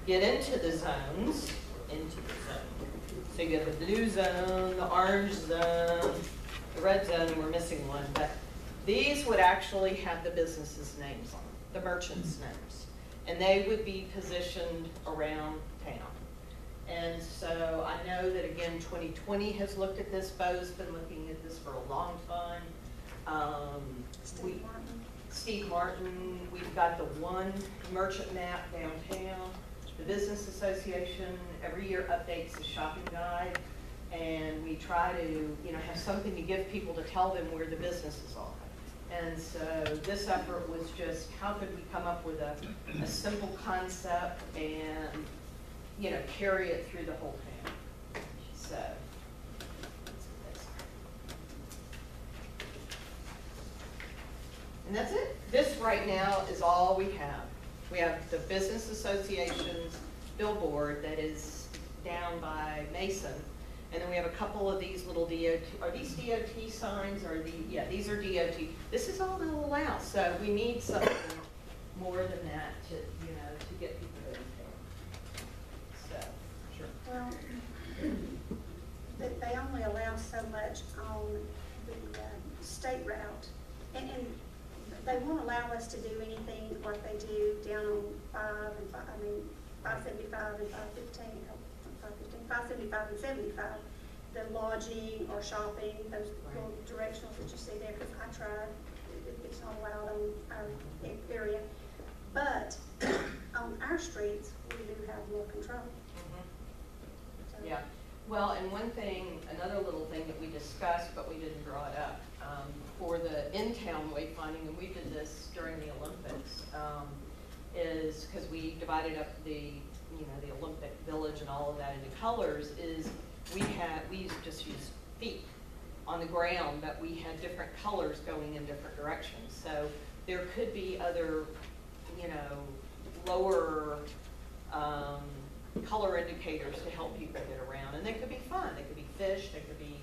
get into the zones, So you have the blue zone, the orange zone, the red zone, and we're missing one, but these would actually have the businesses' names on them, the merchants' names. And they would be positioned around town. And so I know that, again, 2020 has looked at this. Bo's been looking at this for a long time. Steve Martin, we've got the one merchant map downtown. The Business Association every year updates the shopping guide, and we try to, have something to give people to tell them where the businesses are. And so this effort was just, how could we come up with a simple concept and, carry it through the whole town. So, and that's it. This right now is all we have. We have the Business Association's billboard that is down by Mason. And then we have a couple of these little DOT, are these DOT signs or yeah, these are DOT. This is all they'll allow. So we need something more than that to, to get people in there. So, sure. Well, they only allow so much on the state route. And they won't allow us to do anything like they do down on 575 and 575 and 75, the lodging or shopping, those little directionals that you see there, because I tried, it's not allowed on our area. But on our streets, we do have more control. So, yeah. Well, and one thing, another little thing that we discussed, but we didn't draw it up, for the in-town wayfinding, and we did this during the Olympics, is because we divided up the, the Olympic Village and all of that into colors, is we just used feet on the ground, but we had different colors going in different directions. So there could be other, lower color indicators to help people get around. And they could be fun. They could be fish. They could be,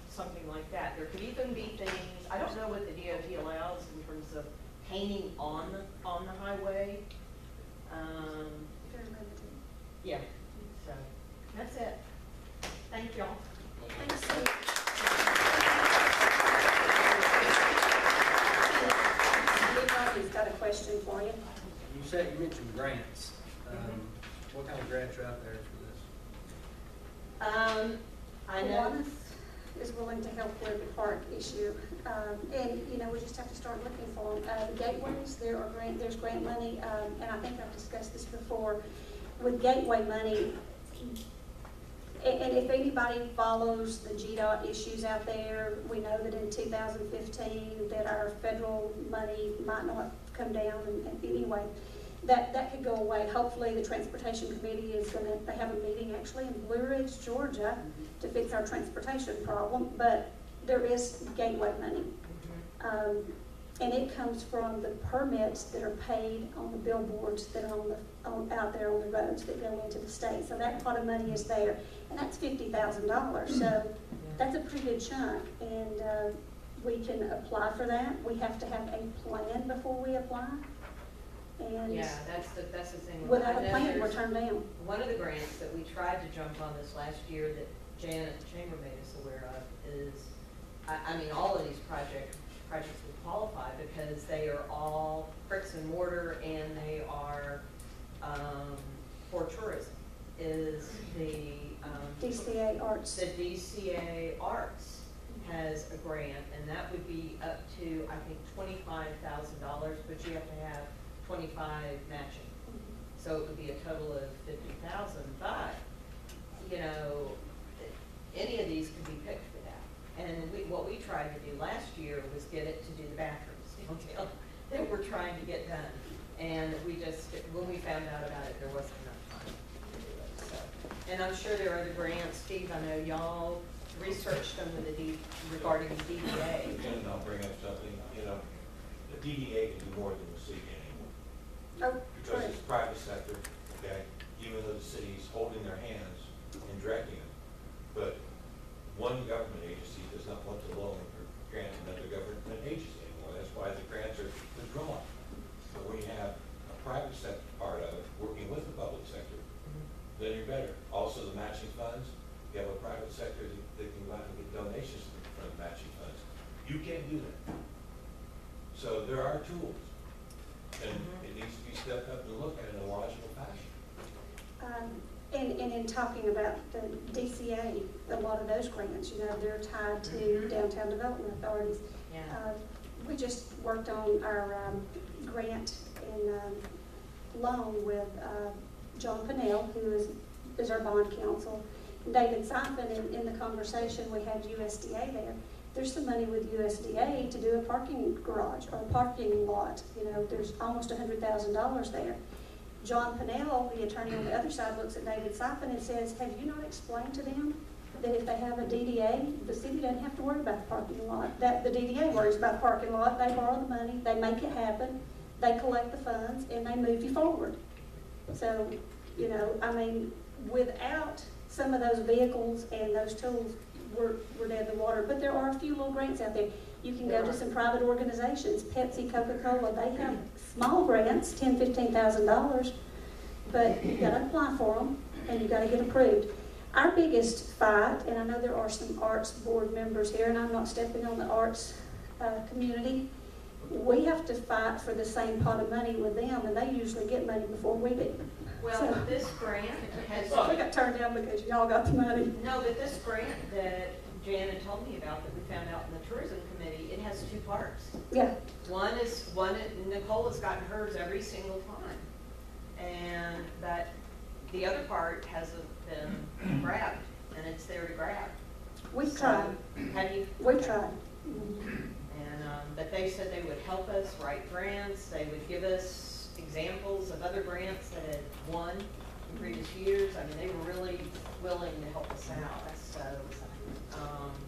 something like that. There could even be things, I don't know what the DOT allows in terms of painting on the highway. very limited. Yeah, so that's it. Thank y'all. Thanks. Anybody's got a question for you? You mentioned grants. What kind of grants are out there for this? I know. Kiwanis is willing to help with the park issue, and we just have to start looking for them. Gateways, there's grant money, and I think I've discussed this before. With gateway money, and if anybody follows the GDOT issues out there, we know that in 2015 that our federal money might not come down, and anyway, that could go away. Hopefully the Transportation Committee they have a meeting actually in Blue Ridge, Georgia, to fix our transportation problem, but there is gateway money. And it comes from the permits that are paid on the billboards that are out there on the roads that go into the state. So that pot of money is there, and that's $50,000. So that's a pretty good chunk, and we can apply for that. We have to have a plan before we apply. And yeah, that's the thing. Without a plan, we're turned down. One of the grants that we tried to jump on this last year that Janet Chamber made us aware of is, all of these projects would qualify because they are all bricks and mortar, and they are for tourism. Is the DCA Arts. The DCA Arts has a grant, and that would be up to, I think, $25,000, but you have to have 25 matching. So it would be a total of 50,000. But any of these could be picked for that. And what we tried to do last year was get it to do the bathrooms downtown that we're trying to get done. And when we found out about it, there wasn't enough time to do it. So, and I'm sure there are other grants. Steve, I know y'all researched them with regarding the DDA. And I'll bring up something. The DDA can do more than the city anymore. Oh, because it's private sector, okay? Even though the city's holding their hands and directing it. But one government agency does not want to loan or grant another government agency anymore. That's why the grants are withdrawn. So we have a private sector part of it working with the public then you're better. Also, the matching funds, you have a private sector that can go out and get donations from the matching funds. You can't do that. So there are tools, and it needs to be stepped up and looked at in a logical fashion. And in talking about the DCA, a lot of those grants, you know, they're tied to downtown development authorities. Yeah. We just worked on our grant and loan with John Pennell, who is our bond counsel. David Siphon, in the conversation, we had USDA there. There's some money with USDA to do a parking garage or a parking lot. You know, there's almost $100,000 there. John Pennell, the attorney on the other side, looks at David Siphon and says, have you not explained to them that if they have a DDA, the city doesn't have to worry about the parking lot? That the DDA worries about the parking lot, they borrow the money, they make it happen, they collect the funds, and they move you forward. So, you know, I mean, without some of those vehicles and those tools, we're dead in the water. But there are a few little grants out there. You can go to some private organizations, Pepsi, Coca-Cola, they have small grants, $10,000, $15,000, but you gotta apply for them and you gotta get approved. Our biggest fight, and I know there are some arts board members here, and I'm not stepping on the arts community, we have to fight for the same pot of money with them, and they usually get money before we do. Well, So- this grant has, We got turned down because y'all got the money. no, but this grant that Janet told me about that we found out in the tourism committee, it has two parts. Yeah, Nicole has gotten hers every single time. And that, the other part hasn't been grabbed, and it's there to grab. we've So, tried, have you? we've tried. And, but they said they would help us write grants, they would give us examples of other grants that had won in previous years. I mean, they were really willing to help us out, so,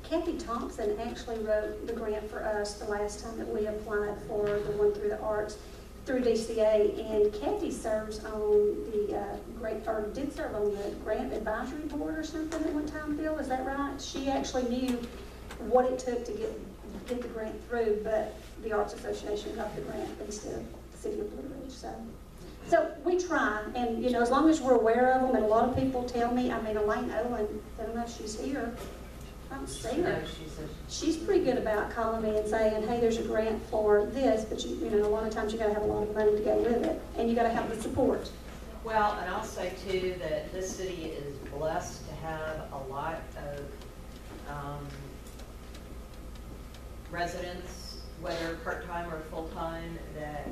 Kathy Thompson actually wrote the grant for us the last time that we applied for the one through the arts through DCA, and Kathy serves on the did serve on the grant advisory board or something at one time, Bill, is that right? She actually knew what it took to get the grant through, but the Arts Association got the grant instead of the city of Blue Ridge, so we try, and you know, as long as we're aware of them, and a lot of people tell me, I mean, Elaine Owen, I don't know if she's here, I don't see no, her. she said, She's pretty good about calling me and saying, hey, there's a grant for this, but you know, a lot of times you gotta have a lot of money to go with it, and you gotta have the support. well, and I'll say too, that this city is blessed to have a lot of, residents, whether part-time or full-time, that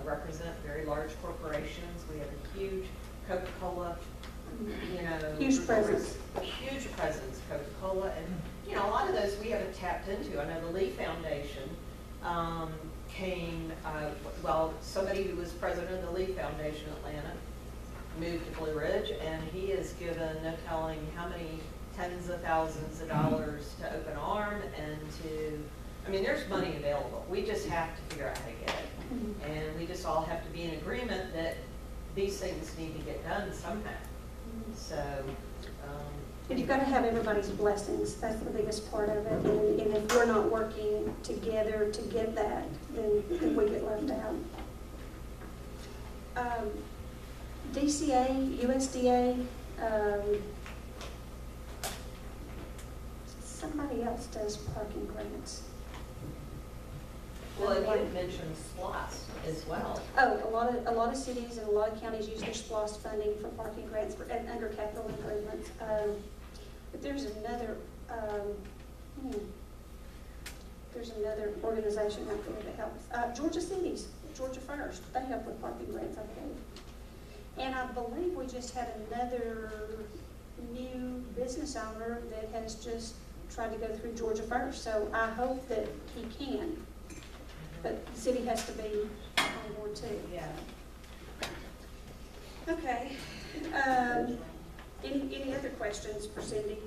represent very large corporations. We have a huge Coca-Cola, you know. Huge presence. Huge presence, Coca-Cola, and, you know, a lot of those we haven't tapped into. I know the Lee Foundation came, well, somebody who was president of the Lee Foundation Atlanta moved to Blue Ridge, and he has given no telling how many tens of thousands of dollars to Open Arm and to, I mean, there's money available. We just have to figure out how to get it. And we just all have to be in agreement that these things need to get done somehow. So, And you've gotta have everybody's blessings, that's the biggest part of it, and if we're not working together to get that, then we get left out. DCA, USDA, somebody else does parking grants. well, and you had mentioned SPLOST as well. Oh, a lot of cities and a lot of counties use their SPLOST funding for parking grants and under capital improvements. But there's another organization out there that helps. Georgia Cities, Georgia First, they help with parking grants, I believe. And I believe we just had another new business owner that has just tried to go through Georgia First, so I hope that he can. But the city has to be on board too. Yeah. Okay. Any other questions for Cindy?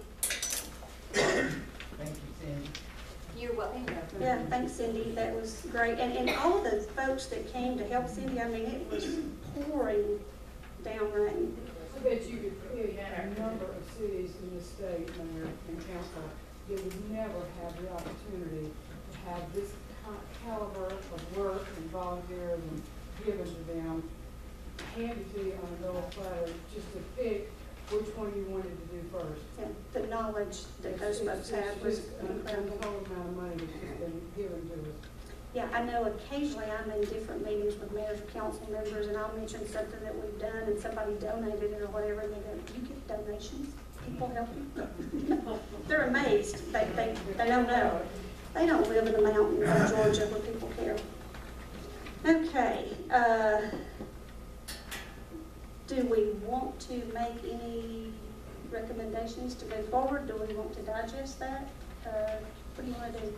Thank you, Cindy. You're welcome. Yeah, thanks Cindy, that was great. And all of the folks that came to help Cindy, I mean, it was pouring down rain. I bet you could pick a number of cities in the state, Mayor and Council, that would never have the opportunity to have this caliber of work and volunteerism given to them, handed to you on a gold platter, just to pick which one you wanted to do first. And the knowledge that those folks had was It's just an incredible. untold amount of money that's just been given to us. Yeah, I know occasionally I'm in different meetings with mayors or council members, and I'll mention something that we've done, and somebody donated it or whatever, and they go, "Do you get donations? People help you?" They're amazed. They don't know. They don't live in the mountains of Georgia where people care. Okay, do we want to make any recommendations to move forward? Do we want to digest that? What do you want to do?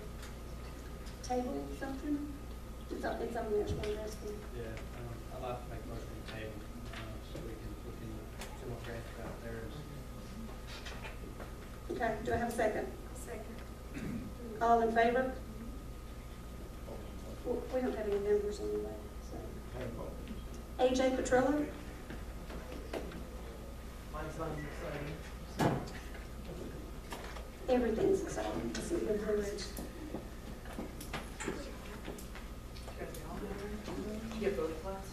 Table something? It's on there, so I'm asking. Yeah, I'd like to make a motion to table, so we can look into see what grants are out there. Okay, do I have a second? Second. All in favor? Well, we don't have any numbers anyway, so. AJ Petrillo? Mine's not exciting. Everything's exciting. This is the Blue Ridge. You get voting class?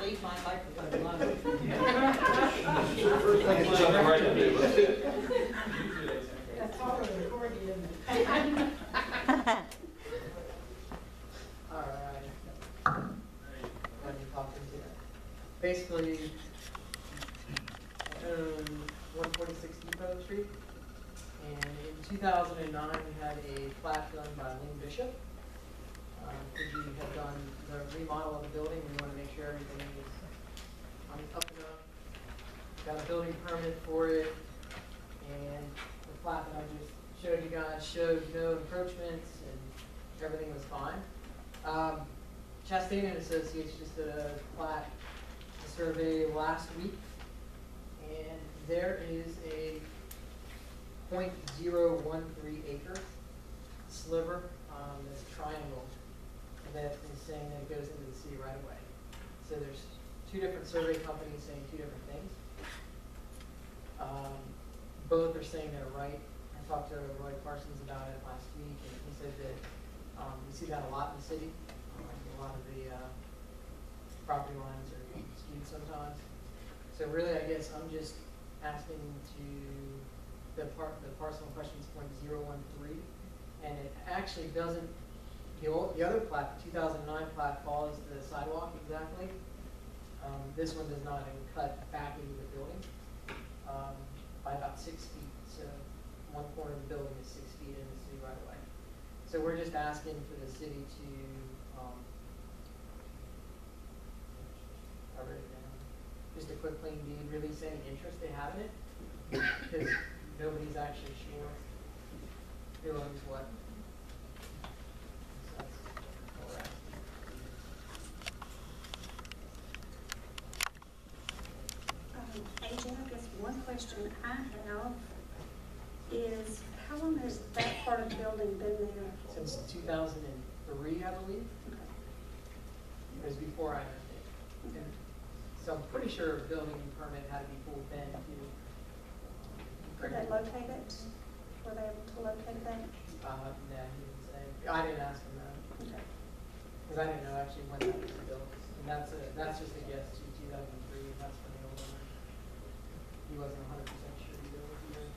Leave my microphone alone. It's on the right to do. That's part of the recording, isn't it? All right. When you talk into that. Basically, I own 146 Depot Street, and in 2009, we had a plat done by Lynn Bishop. We had done the remodel of the building, we want to make sure everything is up and up. Got a building permit for it, and the plat that I just showed you guys showed no encroachments, and everything was fine. Chastain and Associates just did a plat, a survey last week, and there is a 0.013 acre sliver, this triangle, that is saying that it goes into the city right away. So there's two different survey companies saying two different things. Both are saying they're right. I talked to Roy Parsons about it last week, and he said that we see that a lot in the city. A lot of the property lines are skewed sometimes. So really, I guess I'm just asking to the parcel in question is 0.013, and it actually doesn't. The other plat, the 2009 plat, follows the sidewalk exactly. This one does not, and cut back into the building by about 6 feet. So one corner of the building is 6 feet in the city right away. So we're just asking for the city to, I wrote it down, just a quick clean deed, release any interest they have in it, because nobody's actually sure who owns what. So that's what we're asking. AJ, I guess one question I have is, how long has that part of the building been there? Since 2003, I believe. It was before I owned it. Okay. So I'm pretty sure a building permit had to be pulled then too. Could they locate it? Were they able to locate that? No, he didn't say. I didn't ask him that, Okay. because I didn't know actually when that was built. And that's just a guess to 2003, that's when the old owner. He wasn't 100% sure he built it either.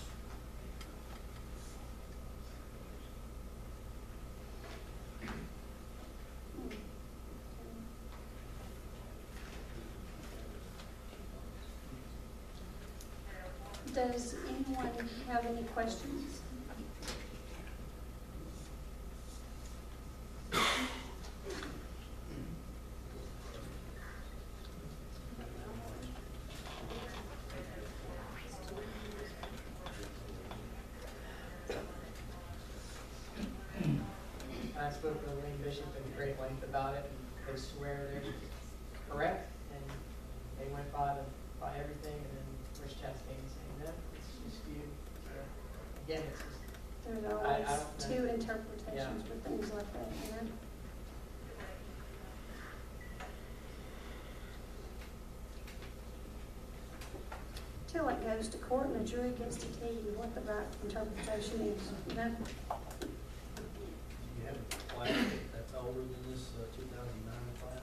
Does anyone have any questions? I spoke to Lynn Bishop at great length about it, and they swear they're correct, and they went by everything, and then again, it's just, There's I always don't two know. interpretations for things like that, you know? Till it goes to court and the jury gets to tell you what the right interpretation is, you know? You have a plan that's older than this 2009 plan?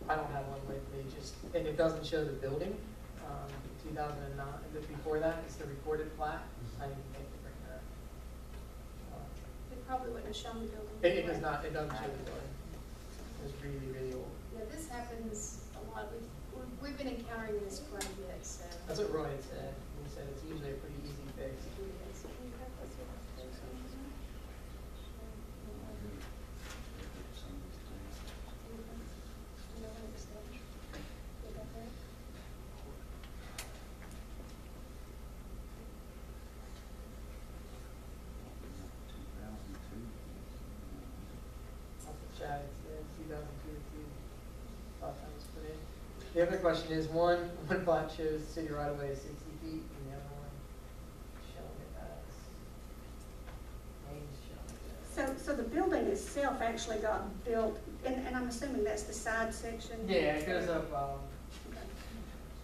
I don't have one with me, just, and it doesn't show the building, 2009, but before that, it's the recorded plat. I didn't think to bring that. It probably wouldn't have shown the building. It does not, it doesn't show the building. It's really, really old. Yeah, this happens a lot. We've been encountering this quite a bit, so. That's what Roy had said. He said it's usually a pretty easy fix. That's what Chad said, 2002, thought that was put in. The other question is, one plat shows city right away is 60 feet, and the other one showing it as, Maine's showing it as. So the building itself actually got built, and I'm assuming that's the side section? Yeah, it goes up, Okay.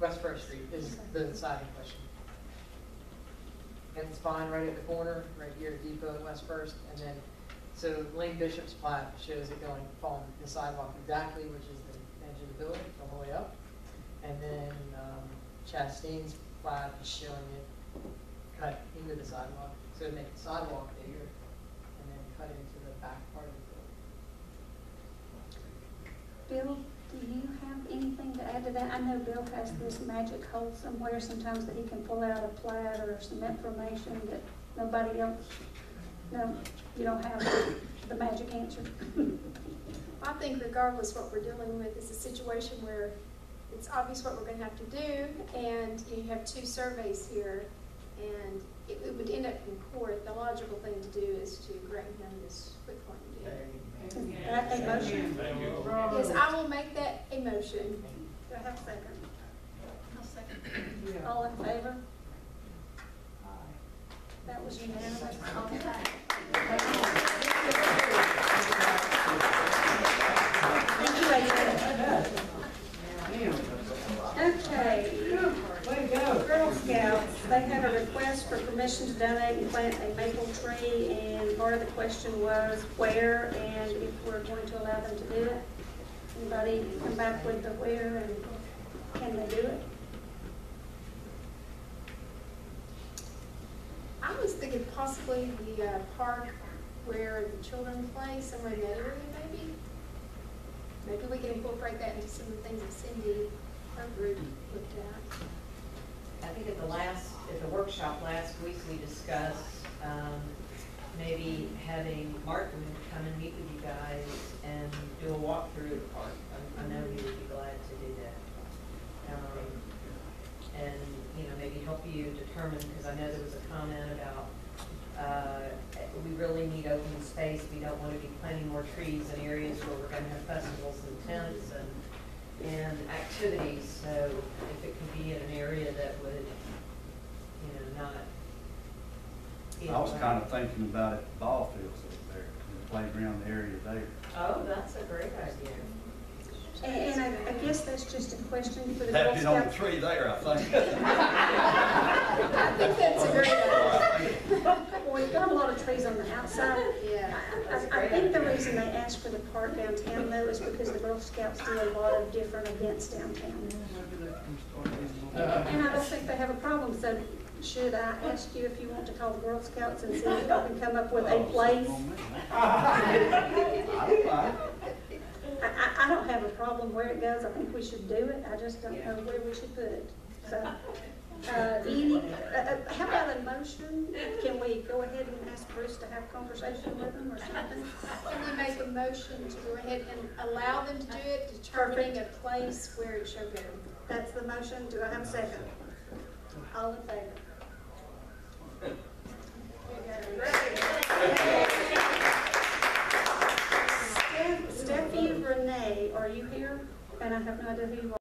West First Street is the side in question. And it's fine right at the corner, right here at Depot and West First, and then, so Lane Bishop's plat shows it going, following the sidewalk exactly, which is the edge of the building, all the way up. And then, Chastain's plat is showing it cut into the sidewalk, so to make the sidewalk bigger, and then cut into the back part of the building. Bill, do you have anything to add to that? I know Bill has this magic hole somewhere sometimes that he can pull out a plat or some information that nobody else, no, you don't have the magic answer. I think regardless what we're dealing with, it's a situation where it's obvious what we're gonna have to do, and you have two surveys here, and it would end up in court. The logical thing to do is to grant him this quick claim deed. Is that a motion? Thank you. Yes, I will make that a motion. Do I have a second? I'll second. Yeah. All in favor? That was unanimous. Thank you, Adrian. Okay. Way to go. Girl Scouts, they have a request for permission to donate and plant a maple tree, and part of the question was where and if we're going to allow them to do it. Anybody come back with the where and can they do it? I was thinking possibly the park where the children play, somewhere in that area maybe. Maybe we can incorporate that into some of the things that Cindy, our group, looked at. I think at the workshop last week, we discussed, maybe having Martin come and meet with you guys and do a walkthrough of the park. I know he would be glad to do that. And, maybe help you determine, because I know there was a comment about, we really need open space. We don't want to be planting more trees in areas where we're gonna have festivals and tents and activities. So if it could be in an area that would, not. I was kind of thinking about it, the ball fields over there, the playground area there. Oh, that's a great idea. And I guess that's just a question for the Girl That'd be on the Scouts. tree there, I think. I think that's a great idea. Well, we've got a lot of trees on the outside. Yeah. I think the reason they asked for the park downtown though is because the Girl Scouts do a lot of different events downtown. And I don't think they have a problem, so should I ask you if you want to call the Girl Scouts and see if y'all can come up with a place? I don't have a problem where it goes, I think we should do it, I just don't know where we should put it. So, how about a motion? Can we go ahead and ask Bruce to have a conversation with them or something? Can we make a motion to go ahead and allow them to do it, determining a place where it shall go? That's the motion, do I have a second? All in favor? Steffi Renee, are you here? And I have no idea who you are.